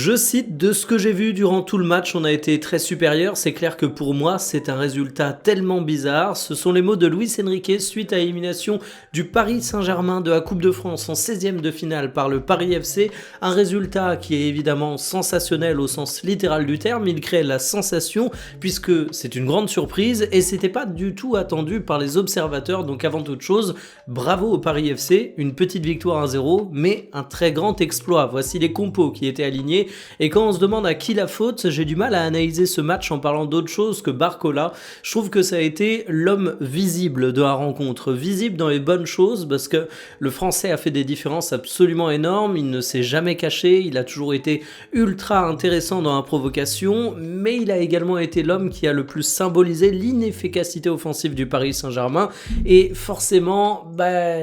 Je cite: de ce que j'ai vu durant tout le match, on a été très supérieur. C'est clair que pour moi, c'est un résultat tellement bizarre. Ce sont les mots de Luis Enrique suite à l'élimination du Paris Saint-Germain de la Coupe de France en 16e de finale par le Paris FC. Un résultat qui est évidemment sensationnel au sens littéral du terme. Il crée la sensation puisque c'est une grande surprise et c'était pas du tout attendu par les observateurs. Donc avant toute chose, bravo au Paris FC. Une petite victoire 1-0, mais un très grand exploit. Voici les compos qui étaient alignés. Et quand on se demande à qui la faute, j'ai du mal à analyser ce match en parlant d'autre chose que Barcola. Je trouve que ça a été l'homme visible de la rencontre, visible dans les bonnes choses, parce que le Français a fait des différences absolument énormes, il ne s'est jamais caché, il a toujours été ultra intéressant dans la provocation, mais il a également été l'homme qui a le plus symbolisé l'inefficacité offensive du Paris Saint-Germain, et forcément,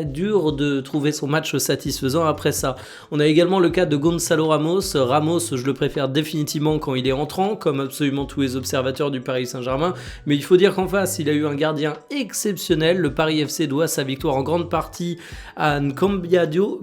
dur de trouver son match satisfaisant après ça. On a également le cas de Gonzalo Ramos, je le préfère définitivement quand il est entrant, comme absolument tous les observateurs du Paris Saint-Germain, mais il faut dire qu'en face, il a eu un gardien exceptionnel. Le Paris FC doit sa victoire en grande partie à Cambadio,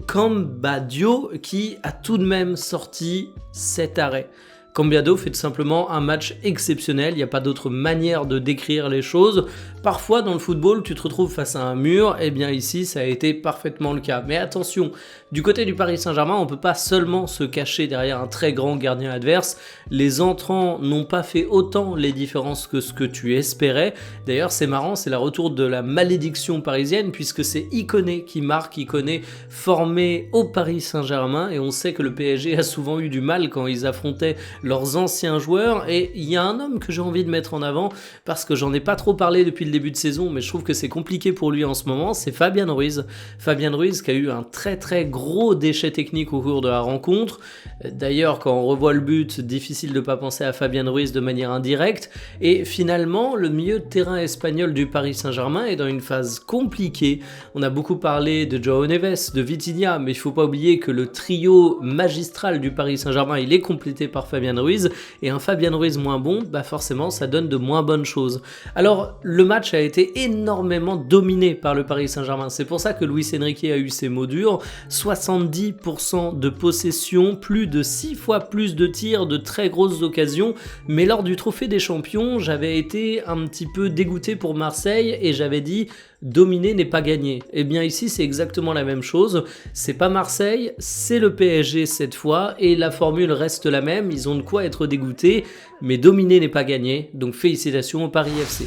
qui a tout de même sorti 7 arrêts. Cambiado fait tout simplement un match exceptionnel, il n'y a pas d'autre manière de décrire les choses. Parfois dans le football, tu te retrouves face à un mur, et bien ici ça a été parfaitement le cas. Mais attention, du côté du Paris Saint-Germain, on ne peut pas seulement se cacher derrière un très grand gardien adverse. Les entrants n'ont pas fait autant les différences que ce que tu espérais. D'ailleurs c'est marrant, c'est le retour de la malédiction parisienne, puisque c'est Ikoné qui marque, Ikoné formé au Paris Saint-Germain, et on sait que le PSG a souvent eu du mal quand ils affrontaient leurs anciens joueurs, et il y a un homme que j'ai envie de mettre en avant parce que j'en ai pas trop parlé depuis le début de saison, mais je trouve que c'est compliqué pour lui en ce moment, c'est Fabien Ruiz. Fabien Ruiz qui a eu un très très gros déchet technique au cours de la rencontre. D'ailleurs, quand on revoit le but, difficile de pas penser à Fabien Ruiz de manière indirecte, et finalement le milieu de terrain espagnol du Paris Saint-Germain est dans une phase compliquée. On a beaucoup parlé de João Neves, de Vitinha, mais il faut pas oublier que le trio magistral du Paris Saint-Germain, il est complété par Fabien Ruiz, et un Fabien Ruiz moins bon, forcément ça donne de moins bonnes choses. Alors le match a été énormément dominé par le Paris Saint-Germain, c'est pour ça que Luis Enrique a eu ses mots durs. 70% de possession, plus de 6 fois plus de tirs, de très grosses occasions, mais lors du trophée des champions, j'avais été un petit peu dégoûté pour Marseille et j'avais dit dominer n'est pas gagner. Et bien ici c'est exactement la même chose, c'est pas Marseille, c'est le PSG cette fois, et la formule reste la même, ils ont de quoi être dégoûtés, mais dominer n'est pas gagner, donc félicitations au Paris FC.